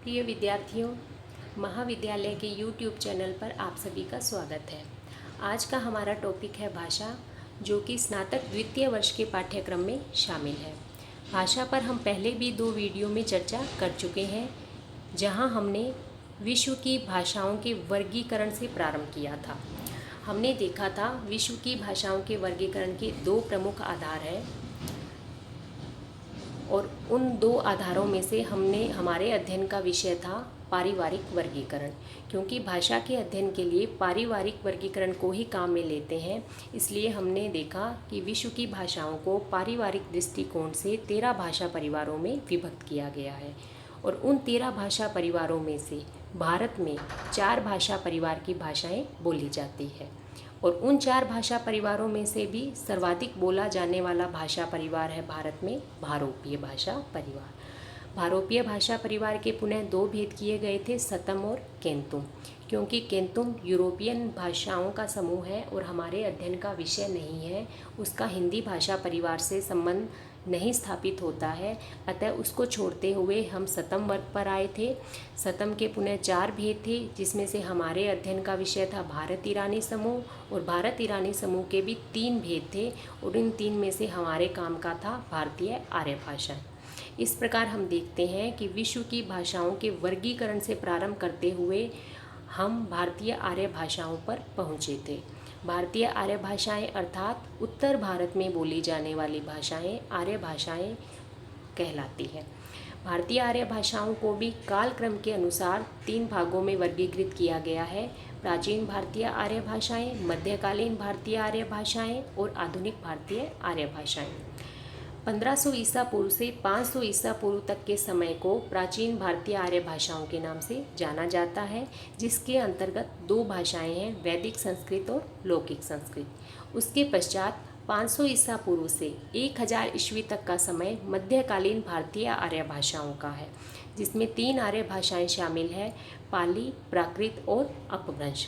प्रिय विद्यार्थियों, महाविद्यालय के YouTube चैनल पर आप सभी का स्वागत है। आज का हमारा टॉपिक है भाषा, जो कि स्नातक द्वितीय वर्ष के पाठ्यक्रम में शामिल है। भाषा पर हम पहले भी 2 वीडियो में चर्चा कर चुके हैं, जहां हमने विश्व की भाषाओं के वर्गीकरण से प्रारंभ किया था। हमने देखा था विश्व की भाषाओं के वर्गीकरण के 2 प्रमुख आधार हैं, और उन 2 आधारों में से हमारे अध्ययन का विषय था पारिवारिक वर्गीकरण। क्योंकि भाषा के अध्ययन के लिए पारिवारिक वर्गीकरण को ही काम में लेते हैं, इसलिए हमने देखा कि विश्व की भाषाओं को पारिवारिक दृष्टिकोण से 13 भाषा परिवारों में विभक्त किया गया है। और उन 13 भाषा परिवारों में से भारत में 4 भाषा परिवार की भाषाएं बोली जाती है, और उन 4 भाषा परिवारों में से भी सर्वाधिक बोला जाने वाला भाषा परिवार है भारत में भारोपीय भाषा परिवार। भारोपीय भाषा परिवार के पुनः 2 भेद किए गए थे, सतम और केंतुम। क्योंकि केंतुम यूरोपियन भाषाओं का समूह है और हमारे अध्ययन का विषय नहीं है, उसका हिंदी भाषा परिवार से संबंध नहीं स्थापित होता है, अतः उसको छोड़ते हुए हम सतम वर्ग पर आए थे। सतम के पुनः 4 भेद थे, जिसमें से हमारे अध्ययन का विषय था भारत ईरानी समूह, और भारत ईरानी समूह के भी 3 भेद थे, और इन 3 में से हमारे काम का था भारतीय आर्य भाषा। इस प्रकार हम देखते हैं कि विश्व की भाषाओं के वर्गीकरण से प्रारंभ करते हुए हम भारतीय आर्य भाषाओं पर पहुँचे थे। भारतीय आर्य भाषाएं अर्थात उत्तर भारत में बोली जाने वाली भाषाएं आर्य भाषाएं कहलाती हैं। भारतीय आर्य भाषाओं को भी कालक्रम के अनुसार 3 भागों में वर्गीकृत किया गया है: प्राचीन भारतीय आर्य भाषाएं, मध्यकालीन भारतीय आर्य भाषाएं और आधुनिक भारतीय आर्य भाषाएं। 1500 ईसा पूर्व से 500 ईसा पूर्व तक के समय को प्राचीन भारतीय आर्य भाषाओं के नाम से जाना जाता है, जिसके अंतर्गत 2 भाषाएं हैं, वैदिक संस्कृत और लौकिक संस्कृत। उसके पश्चात 500 ईसा पूर्व से 1000 ईस्वी तक का समय मध्यकालीन भारतीय आर्य भाषाओं का है, जिसमें 3 आर्य भाषाएं शामिल हैं: पाली, प्राकृत और अपभ्रंश।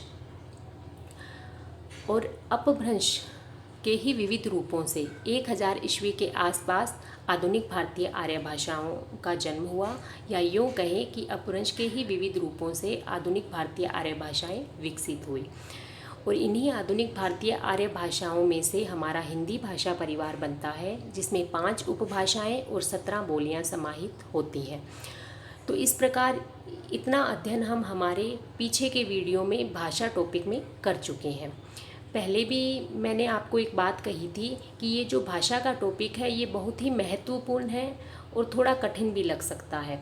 और अपभ्रंश के ही विविध रूपों से 1000 ईस्वी के आसपास आधुनिक भारतीय आर्य भाषाओं का जन्म हुआ, या यूँ कहें कि अपभ्रंश के ही विविध रूपों से आधुनिक भारतीय आर्य भाषाएं विकसित हुई। और इन्हीं आधुनिक भारतीय आर्य भाषाओं में से हमारा हिंदी भाषा परिवार बनता है, जिसमें 5 उपभाषाएं और 17 बोलियां समाहित होती हैं। तो इस प्रकार इतना अध्ययन हम हमारे पीछे के वीडियो में भाषा टॉपिक में कर चुके हैं। पहले भी मैंने आपको एक बात कही थी कि ये जो भाषा का टॉपिक है ये बहुत ही महत्वपूर्ण है और थोड़ा कठिन भी लग सकता है।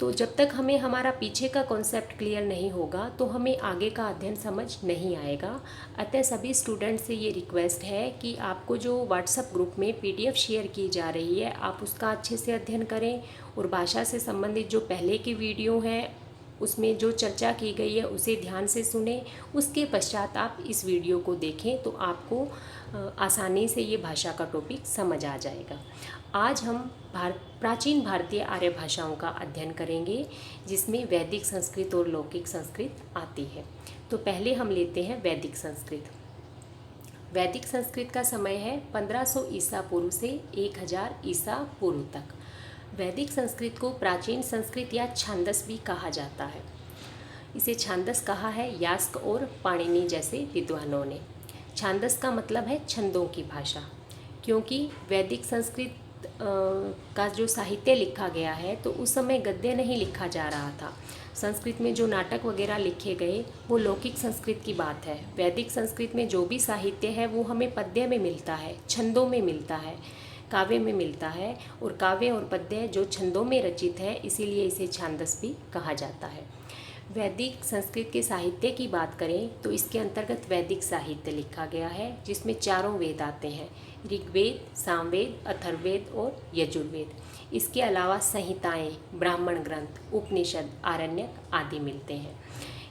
तो जब तक हमें हमारा पीछे का कॉन्सेप्ट क्लियर नहीं होगा तो हमें आगे का अध्ययन समझ नहीं आएगा। अतः सभी स्टूडेंट्स से ये रिक्वेस्ट है कि आपको जो व्हाट्सएप ग्रुप में PDF शेयर की जा रही है, आप उसका अच्छे से अध्ययन करें, और भाषा से संबंधित जो पहले की वीडियो हैं उसमें जो चर्चा की गई है उसे ध्यान से सुनें। उसके पश्चात आप इस वीडियो को देखें तो आपको आसानी से ये भाषा का टॉपिक समझ आ जाएगा। आज हम प्राचीन भारतीय आर्य भाषाओं का अध्ययन करेंगे, जिसमें वैदिक संस्कृत और लौकिक संस्कृत आती है। तो पहले हम लेते हैं वैदिक संस्कृत। वैदिक संस्कृत का समय है 1500 ईसा पूर्व से 1000 ईसा पूर्व तक। वैदिक संस्कृत को प्राचीन संस्कृत या छांदस भी कहा जाता है। इसे छांदस कहा है यास्क और पाणिनि जैसे विद्वानों ने। छांदस का मतलब है छंदों की भाषा, क्योंकि वैदिक संस्कृत का जो साहित्य लिखा गया है तो उस समय गद्य नहीं लिखा जा रहा था। संस्कृत में जो नाटक वगैरह लिखे गए वो लौकिक संस्कृत की बात है। वैदिक संस्कृत में जो भी साहित्य है वो हमें पद्य में मिलता है, छंदों में मिलता है, काव्य में मिलता है, और काव्य और पद्य जो छंदों में रचित है, इसीलिए इसे छांदस भी कहा जाता है। वैदिक संस्कृत के साहित्य की बात करें तो इसके अंतर्गत वैदिक साहित्य लिखा गया है, जिसमें 4 वेद आते हैं: ऋग्वेद, सामवेद, अथर्ववेद और यजुर्वेद। इसके अलावा संहिताएं, ब्राह्मण ग्रंथ, उपनिषद, आरण्यक आदि मिलते हैं।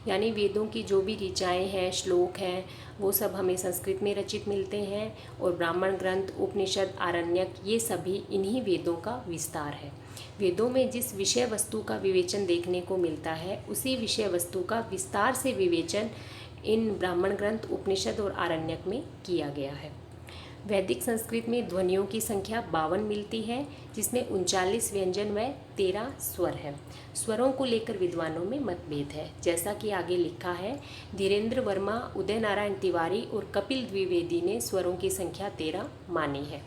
यानी वेदों की जो भी ऋचाएँ हैं, श्लोक हैं, वो सब हमें संस्कृत में रचित मिलते हैं, और ब्राह्मण ग्रंथ, उपनिषद, आरण्यक ये सभी इन्हीं वेदों का विस्तार है। वेदों में जिस विषय वस्तु का विवेचन देखने को मिलता है, उसी विषय वस्तु का विस्तार से विवेचन इन ब्राह्मण ग्रंथ, उपनिषद और आरण्यक में किया गया है। वैदिक संस्कृत में ध्वनियों की संख्या 52 मिलती है, जिसमें 39 व्यंजन व 13 स्वर है। स्वरों को लेकर विद्वानों में मतभेद है, जैसा कि आगे लिखा है। धीरेन्द्र वर्मा, उदय नारायण तिवारी और कपिल द्विवेदी ने स्वरों की संख्या 13 मानी है,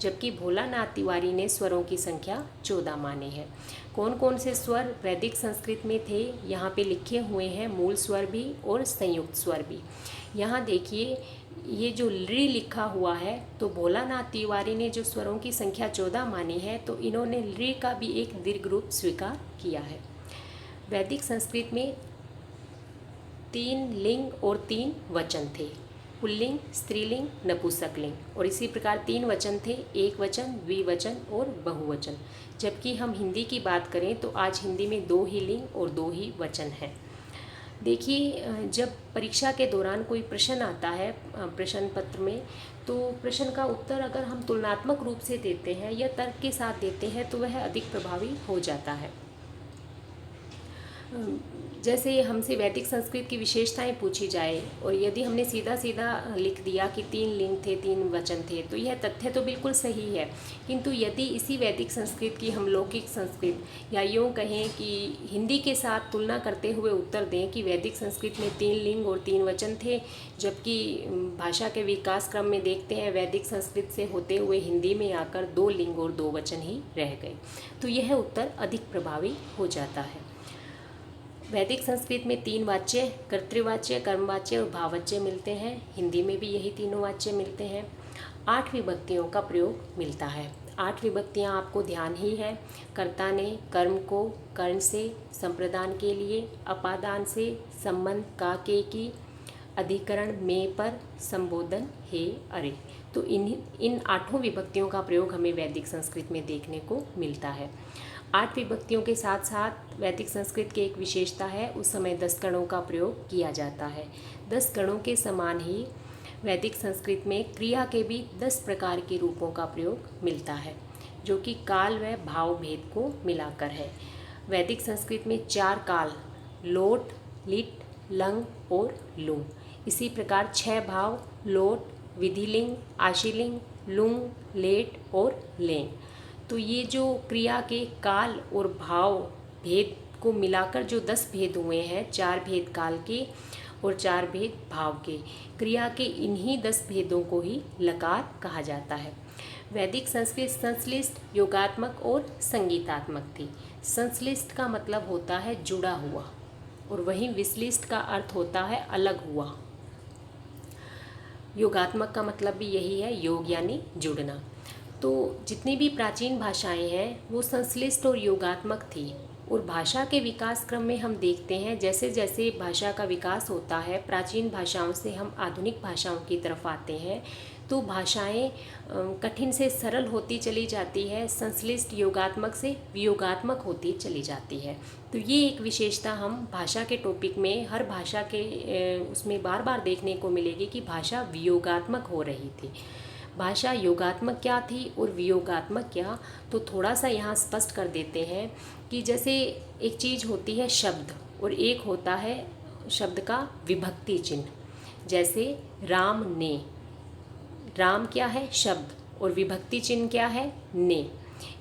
जबकि भोलानाथ तिवारी ने स्वरों की संख्या 14 मानी है। कौन कौन से स्वर वैदिक संस्कृत में थे, यहाँ पे लिखे हुए हैं, मूल स्वर भी और संयुक्त स्वर भी। यहाँ देखिए, ये जो ऋ लिखा हुआ है, तो भोलानाथ तिवारी ने जो स्वरों की संख्या 14 मानी है, तो इन्होंने ऋ का भी एक दीर्घ रूप स्वीकार किया है। वैदिक संस्कृत में 3 लिंग और 3 वचन थे, पुल्लिंग, स्त्रीलिंग, नपुंसकलिंग, और इसी प्रकार 3 वचन थे, एक वचन, द्विवचन और बहुवचन। जबकि हम हिंदी की बात करें तो आज हिंदी में 2 ही लिंग और 2 ही वचन हैं। देखिए, जब परीक्षा के दौरान कोई प्रश्न आता है प्रश्न पत्र में, तो प्रश्न का उत्तर अगर हम तुलनात्मक रूप से देते हैं या तर्क के साथ देते हैं तो वह अधिक प्रभावी हो जाता है। जैसे हमसे वैदिक संस्कृत की विशेषताएं पूछी जाए और यदि हमने सीधा सीधा लिख दिया कि 3 लिंग थे, 3 वचन थे, तो यह तथ्य तो बिल्कुल सही है। किंतु यदि इसी वैदिक संस्कृत की हम लौकिक संस्कृत या यूँ कहें कि हिंदी के साथ तुलना करते हुए उत्तर दें कि वैदिक संस्कृत में 3 लिंग और 3 वचन थे, जबकि भाषा के विकास क्रम में देखते हैं वैदिक संस्कृत से होते हुए हिंदी में आकर 2 लिंग और 2 वचन ही रह गए, तो यह उत्तर अधिक प्रभावी हो जाता है। वैदिक संस्कृत में 3 वाच्य, कर्तृवाच्य, कर्मवाच्य और भाववाच्य मिलते हैं। हिंदी में भी यही तीनों वाच्य मिलते हैं। 8 विभक्तियों का प्रयोग मिलता है। 8 विभक्तियाँ आपको ध्यान ही है। कर्ता ने कर्म को कर्ण से, संप्रदान के लिए, अपादान से, संबंध का के की, अधिकरण में पर, संबोधन हे अरे। तो इन 8 विभक्तियों का प्रयोग हमें वैदिक संस्कृत में देखने को मिलता है। 8 विभक्तियों के साथ साथ वैदिक संस्कृत की एक विशेषता है, उस समय 10 गणों का प्रयोग किया जाता है। 10 गणों के समान ही वैदिक संस्कृत में क्रिया के भी 10 प्रकार के रूपों का प्रयोग मिलता है, जो कि काल व भाव भेद को मिलाकर है। वैदिक संस्कृत में 4 काल, लोट, लिट, लंग और लुंग। इसी प्रकार 6 भाव, लोट, विधिलिंग, आशीलिंग, लुंग, लेट और लेंग। तो ये जो क्रिया के काल और भाव भेद को मिलाकर जो 10 भेद हुए हैं, 4 भेद काल के और 4 भेद भाव के, क्रिया के इन्हीं 10 भेदों को ही लकार कहा जाता है। वैदिक संस्कृत संश्लिष्ट, योगात्मक और संगीतात्मक थी। संश्लिष्ट का मतलब होता है जुड़ा हुआ, और वहीं विश्लिष्ट का अर्थ होता है अलग हुआ। योगात्मक का मतलब भी यही है, योग यानी जुड़ना। तो जितनी भी प्राचीन भाषाएं हैं वो संश्लिष्ट और योगात्मक थी। और भाषा के विकास क्रम में हम देखते हैं जैसे जैसे भाषा का विकास होता है, प्राचीन भाषाओं से हम आधुनिक भाषाओं की तरफ आते हैं, तो भाषाएं कठिन से सरल होती चली जाती है, संश्लिष्ट योगात्मक से वियोगात्मक होती चली जाती है। तो ये एक विशेषता हम भाषा के टॉपिक में, हर भाषा के उसमें बार बार देखने को मिलेगी कि भाषा वियोगात्मक हो रही थी। भाषा योगात्मक क्या थी और वियोगात्मक क्या, तो थोड़ा सा यहाँ स्पष्ट कर देते हैं कि जैसे एक चीज़ होती है शब्द और एक होता है शब्द का विभक्ति चिन्ह। जैसे राम ने, राम क्या है शब्द और विभक्ति चिन्ह क्या है ने।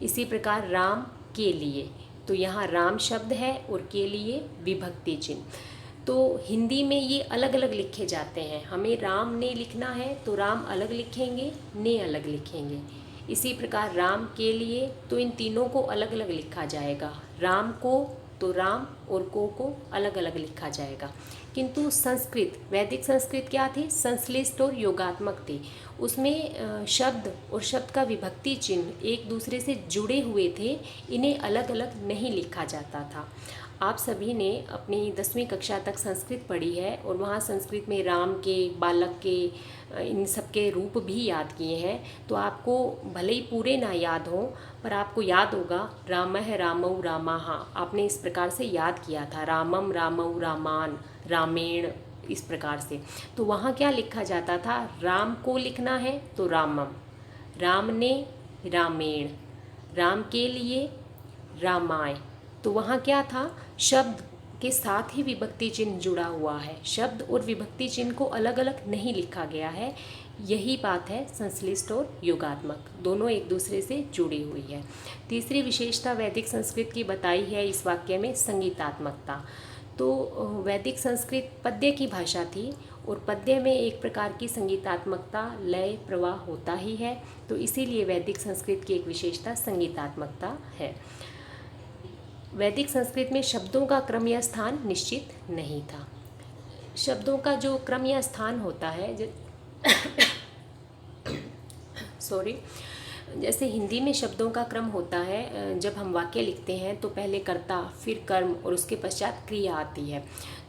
इसी प्रकार राम के लिए, तो यहाँ राम शब्द है और के लिए विभक्ति चिन्ह। तो हिंदी में ये अलग अलग लिखे जाते हैं। हमें राम ने लिखना है तो राम अलग लिखेंगे, ने अलग लिखेंगे। इसी प्रकार राम के लिए, तो इन तीनों को अलग अलग लिखा जाएगा। राम को तो राम और को अलग अलग लिखा जाएगा। किंतु संस्कृत, वैदिक संस्कृत क्या थी, संश्लिष्ट और योगात्मक थी। उसमें शब्द और शब्द का विभक्ति चिन्ह एक दूसरे से जुड़े हुए थे, इन्हें अलग अलग नहीं लिखा जाता था। आप सभी ने अपनी 10वीं कक्षा तक संस्कृत पढ़ी है और वहाँ संस्कृत में राम के, बालक के, इन सब के रूप भी याद किए हैं। तो आपको भले ही पूरे ना याद हो, पर आपको याद होगा रामः रामौ रामाः, आपने इस प्रकार से याद किया था, रामम रामौ रामान, रामेण, इस प्रकार से। तो वहाँ क्या लिखा जाता था, राम को लिखना है तो रामम, राम ने रामेण, राम के लिए रामाय। तो वहाँ क्या था, शब्द के साथ ही विभक्ति चिन्ह जुड़ा हुआ है। शब्द और विभक्ति चिन्ह को अलग अलग नहीं लिखा गया है, यही बात है संश्लिष्ट और योगात्मक, दोनों एक दूसरे से जुड़ी हुई है। तीसरी विशेषता वैदिक संस्कृत की बताई है इस वाक्य में संगीतात्मकता। तो वैदिक संस्कृत पद्य की भाषा थी और पद्य में एक प्रकार की संगीतात्मकता, लय, प्रवाह होता ही है, तो इसीलिए वैदिक संस्कृत की एक विशेषता संगीतात्मकता है। वैदिक संस्कृत में शब्दों का क्रम या स्थान निश्चित नहीं था। शब्दों का जो क्रम या स्थान होता है जैसे हिंदी में शब्दों का क्रम होता है, जब हम वाक्य लिखते हैं तो पहले कर्ता, फिर कर्म और उसके पश्चात क्रिया आती है।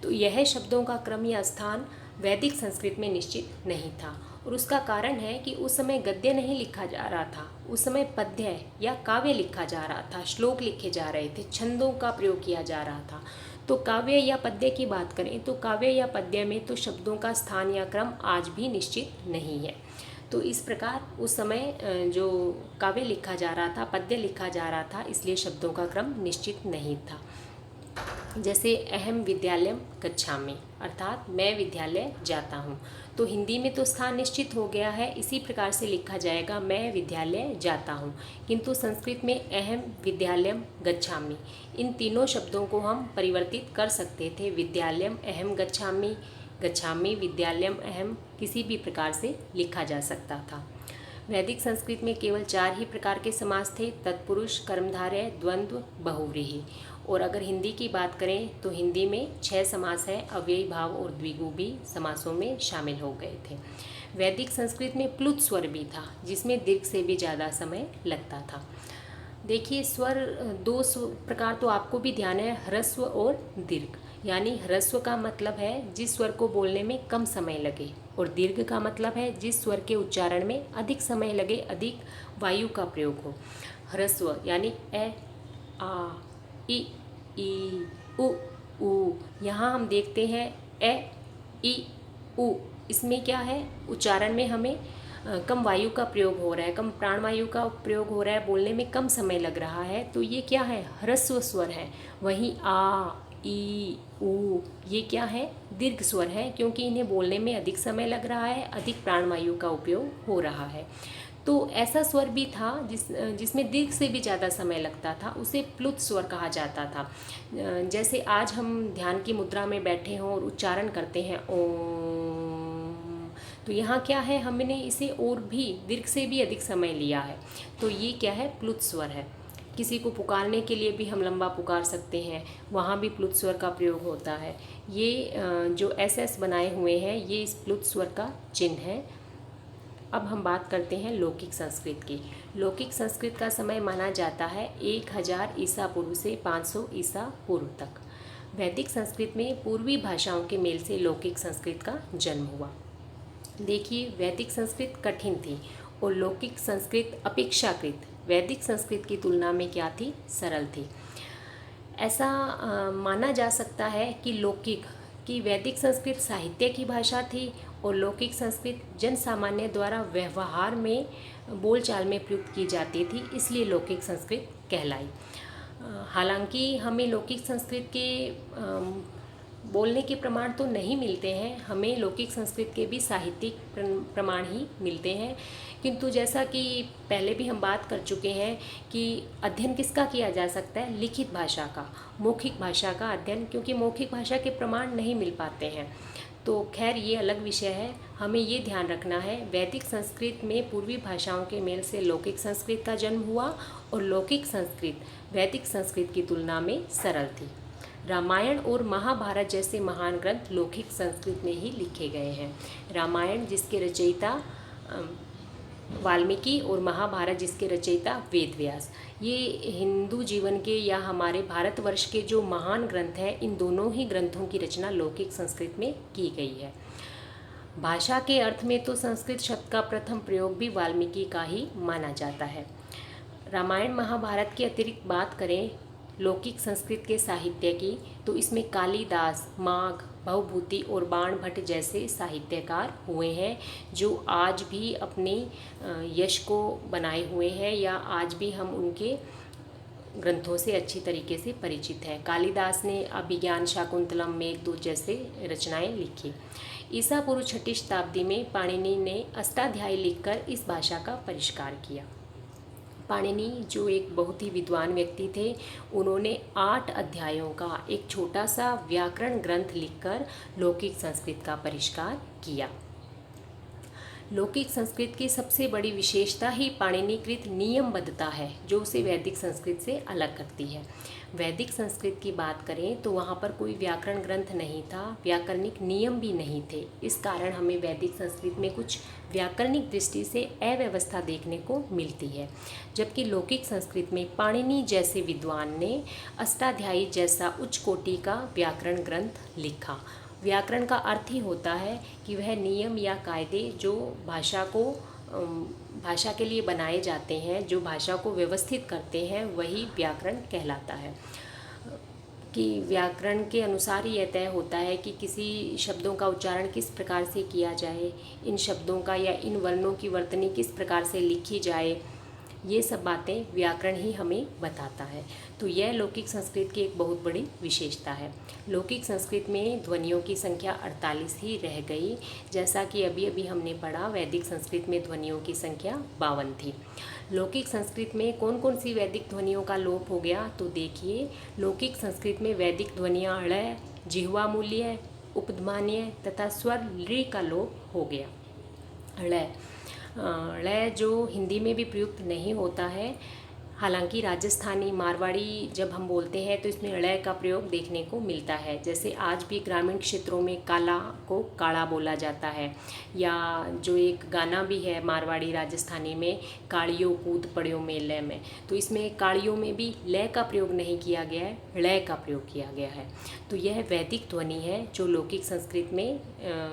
तो यह शब्दों का क्रम या स्थान वैदिक संस्कृत में निश्चित नहीं था और उसका कारण है कि उस समय गद्य नहीं लिखा जा रहा था, उस समय पद्य या काव्य लिखा जा रहा था, श्लोक लिखे जा रहे थे, छंदों का प्रयोग किया जा रहा था। तो काव्य या पद्य की बात करें तो काव्य या पद्य में तो शब्दों का स्थान या क्रम आज भी निश्चित नहीं है। तो इस प्रकार उस समय जो काव्य लिखा जा रहा था, पद्य लिखा जा रहा था, इसलिए शब्दों का क्रम निश्चित नहीं था। जैसे अहम विद्यालयम गच्छामि, अर्थात मैं विद्यालय जाता हूँ। तो हिंदी में तो स्थान निश्चित हो गया है, इसी प्रकार से लिखा जाएगा मैं विद्यालय जाता हूँ। किंतु संस्कृत में अहम विद्यालयम गच्छामि, इन तीनों शब्दों को हम परिवर्तित कर सकते थे। विद्यालयम अहम गच्छामि, गच्छामि विद्यालयम अहम, किसी भी प्रकार से लिखा जा सकता था। वैदिक संस्कृत में केवल 4 ही प्रकार के समास थे, तत्पुरुष, कर्मधारय, द्वंद्व, बहुव्रीहि। और अगर हिंदी की बात करें तो हिंदी में 6 समास हैं, अव्ययी भाव और द्विगु भी समासों में शामिल हो गए थे। वैदिक संस्कृत में प्लुत स्वर भी था, जिसमें दीर्घ से भी ज़्यादा समय लगता था। देखिए स्वर 2 प्रकार तो आपको भी ध्यान है, ह्रस्व और दीर्घ। यानी ह्रस्व का मतलब है जिस स्वर को बोलने में कम समय लगे, और दीर्घ का मतलब है जिस स्वर के उच्चारण में अधिक समय लगे, अधिक वायु का प्रयोग हो। ह्रस्व यानी ए, आ, इ, उ, ऊ। यहाँ हम देखते हैं ए, इ, उ, इसमें क्या है, उच्चारण में हमें कम वायु का प्रयोग हो रहा है, कम प्राणवायु का प्रयोग हो रहा है, बोलने में कम समय लग रहा है, तो ये क्या है, ह्रस्व स्वर है। वहीं आ, ई, उ, ये क्या है, दीर्घ स्वर है, क्योंकि इन्हें बोलने में अधिक समय लग रहा है, अधिक प्राणवायु का उपयोग हो रहा है। तो ऐसा स्वर भी था जिसमें दीर्घ से भी ज़्यादा समय लगता था, उसे प्लुत स्वर कहा जाता था। जैसे आज हम ध्यान की मुद्रा में बैठे हों और उच्चारण करते हैं ओम, तो यहाँ क्या है, हमने इसे और भी दीर्घ से भी अधिक समय लिया है, तो ये क्या है, प्लुत स्वर है। किसी को पुकारने के लिए भी हम लंबा पुकार सकते हैं, वहाँ भी प्लुत स्वर का प्रयोग होता है। ये जो एस बनाए हुए हैं, ये इस प्लुत स्वर का चिन्ह है। अब हम बात करते हैं लौकिक संस्कृत की। लौकिक संस्कृत का समय माना जाता है 1000 ईसा पूर्व से 500 ईसा पूर्व तक। वैदिक संस्कृत में पूर्वी भाषाओं के मेल से लौकिक संस्कृत का जन्म हुआ। देखिए वैदिक संस्कृत कठिन थी और लौकिक संस्कृत अपेक्षाकृत वैदिक संस्कृत की तुलना में क्या थी, सरल थी। ऐसा माना जा सकता है कि लौकिक की वैदिक संस्कृत साहित्य की भाषा थी और लौकिक संस्कृत जन सामान्य द्वारा व्यवहार में, बोलचाल में प्रयुक्त की जाती थी, इसलिए लौकिक संस्कृत कहलाई। हालांकि हमें लौकिक संस्कृत के बोलने के प्रमाण तो नहीं मिलते हैं, हमें लौकिक संस्कृत के भी साहित्यिक प्रमाण ही मिलते हैं। किंतु जैसा कि पहले भी हम बात कर चुके हैं कि अध्ययन किसका किया जा सकता है, लिखित भाषा का, मौखिक भाषा का अध्ययन, क्योंकि मौखिक भाषा के प्रमाण नहीं मिल पाते हैं। तो खैर ये अलग विषय है। हमें ये ध्यान रखना है, वैदिक संस्कृत में पूर्वी भाषाओं के मेल से लौकिक संस्कृत का जन्म हुआ और लौकिक संस्कृत वैदिक संस्कृत की तुलना में सरल थी। रामायण और महाभारत जैसे महान ग्रंथ लौकिक संस्कृत में ही लिखे गए हैं। रामायण जिसके रचयिता वाल्मीकि और महाभारत जिसके रचयिता वेदव्यास, ये हिंदू जीवन के या हमारे भारतवर्ष के जो महान ग्रंथ हैं, इन दोनों ही ग्रंथों की रचना लौकिक संस्कृत में की गई है। भाषा के अर्थ में तो संस्कृत शब्द का प्रथम प्रयोग भी वाल्मीकि का ही माना जाता है। रामायण महाभारत के अतिरिक्त बात करें लौकिक संस्कृत के साहित्य की, तो इसमें कालिदास, माघ, भवभूति और बाण भट्ट जैसे साहित्यकार हुए हैं, जो आज भी अपने यश को बनाए हुए हैं, या आज भी हम उनके ग्रंथों से अच्छी तरीके से परिचित है। कालिदास ने अभिज्ञान, शाकुंतलम, मेघदूत जैसे रचनाएं लिखी। ईसा पूर्व 6वीं शताब्दी में पाणिनि ने अष्टाध्यायी लिखकर इस भाषा का परिष्कार किया। पाणिनि जो एक बहुत ही विद्वान व्यक्ति थे, उन्होंने 8 अध्यायों का एक छोटा सा व्याकरण ग्रंथ लिखकर लौकिक संस्कृत का परिष्कार किया। लौकिक संस्कृत की सबसे बड़ी विशेषता ही पाणिनिकृत नियमबद्धता है, जो उसे वैदिक संस्कृत से अलग करती है। वैदिक संस्कृत की बात करें तो वहाँ पर कोई व्याकरण ग्रंथ नहीं था, व्याकरणिक नियम भी नहीं थे। इस कारण हमें वैदिक संस्कृत में कुछ व्याकरणिक दृष्टि से अव्यवस्था देखने को मिलती है, जबकि लौकिक संस्कृत में पाणिनि जैसे विद्वान ने अष्टाध्यायी जैसा उच्च कोटि का व्याकरण ग्रंथ लिखा। व्याकरण का अर्थ ही होता है कि वह नियम या कायदे जो भाषा के लिए बनाए जाते हैं, जो भाषा को व्यवस्थित करते हैं, वही व्याकरण कहलाता है। कि व्याकरण के अनुसार ही यह तय होता है कि किसी शब्दों का उच्चारण किस प्रकार से किया जाए, इन शब्दों का या इन वर्णों की वर्तनी किस प्रकार से लिखी जाए, ये सब बातें व्याकरण ही हमें बताता है। तो यह लौकिक संस्कृत की एक बहुत बड़ी विशेषता है। लौकिक संस्कृत में ध्वनियों की संख्या 48 ही रह गई, जैसा कि अभी अभी हमने पढ़ा वैदिक संस्कृत में ध्वनियों की संख्या 52 थी। लौकिक संस्कृत में कौन कौन सी वैदिक ध्वनियों का लोप हो गया, तो देखिए लौकिक संस्कृत में वैदिक ध्वनियाँ ळ, जिह्वा मूल्य, उपध्मानीय तथा स्वर ऋ का लोप हो गया। ळ जो हिंदी में भी प्रयुक्त नहीं होता है, हालांकि राजस्थानी, मारवाड़ी जब हम बोलते हैं तो इसमें ळ का प्रयोग देखने को मिलता है। जैसे आज भी ग्रामीण क्षेत्रों में काला को काड़ा बोला जाता है, या जो एक गाना भी है मारवाड़ी राजस्थानी में, काड़ियों कूद पड़ियों मेले में, तो इसमें काड़ियों में भी ल का प्रयोग नहीं किया गया है, ळ का प्रयोग किया गया है। तो यह वैदिक ध्वनि है जो लौकिक संस्कृत में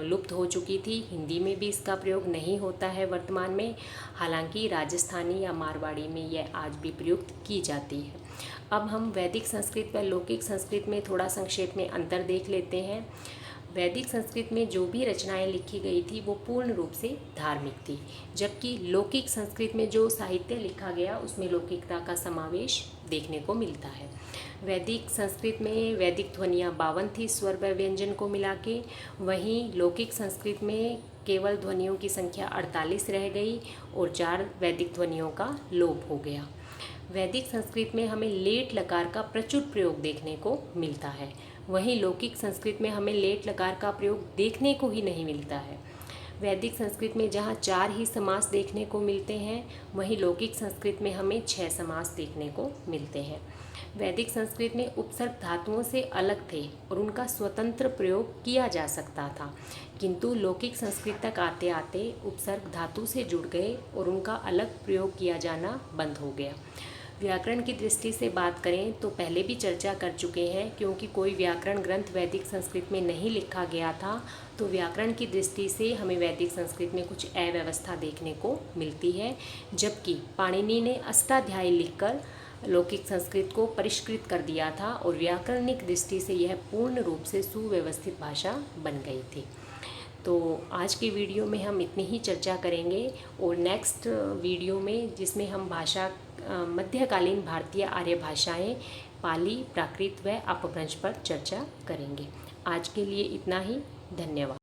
लुप्त हो चुकी थी। हिंदी में भी इसका प्रयोग नहीं होता है वर्तमान में, हालांकि राजस्थानी या मारवाड़ी में यह आज भी प्रयुक्त की जाती है। अब हम वैदिक संस्कृत व लौकिक संस्कृत में थोड़ा संक्षेप में अंतर देख लेते हैं। वैदिक संस्कृत में जो भी रचनाएं लिखी गई थी वो पूर्ण रूप से धार्मिक थी, जबकि लौकिक संस्कृत में जो साहित्य लिखा गया उसमें लौकिकता का समावेश देखने को मिलता है। वैदिक संस्कृत में वैदिक ध्वनियाँ 52 थी स्वर व व्यंजन को मिला के, वहीं लौकिक संस्कृत में केवल ध्वनियों की संख्या 48 रह गई और 4 वैदिक ध्वनियों का लोप हो गया। वैदिक संस्कृत में हमें लेट लकार का प्रचुर प्रयोग देखने को मिलता है, वहीं लौकिक संस्कृत में हमें लेट लकार का प्रयोग देखने को ही नहीं मिलता है। वैदिक संस्कृत में जहाँ 4 ही समास देखने को मिलते हैं, वहीं लौकिक संस्कृत में हमें 6 समास देखने को मिलते हैं। वैदिक संस्कृत में उपसर्ग धातुओं से अलग थे और उनका स्वतंत्र प्रयोग किया जा सकता था, किंतु लौकिक संस्कृत तक आते आते उपसर्ग धातु से जुड़ गए और उनका अलग प्रयोग किया जाना बंद हो गया। व्याकरण की दृष्टि से बात करें तो पहले भी चर्चा कर चुके हैं, क्योंकि कोई व्याकरण ग्रंथ वैदिक संस्कृत में नहीं लिखा गया था, तो व्याकरण की दृष्टि से हमें वैदिक संस्कृत में कुछ अव्यवस्था देखने को मिलती है, जबकि पाणिनि ने अष्टाध्यायी लिखकर लौकिक संस्कृत को परिष्कृत कर दिया था और व्याकरणिक दृष्टि से यह पूर्ण रूप से सुव्यवस्थित भाषा बन गई थी। तो आज की वीडियो में हम इतनी ही चर्चा करेंगे, और नेक्स्ट वीडियो में जिसमें हम भाषा मध्यकालीन भारतीय आर्य भाषाएं, पाली, प्राकृत व अपभ्रंश पर चर्चा करेंगे। आज के लिए इतना ही, धन्यवाद।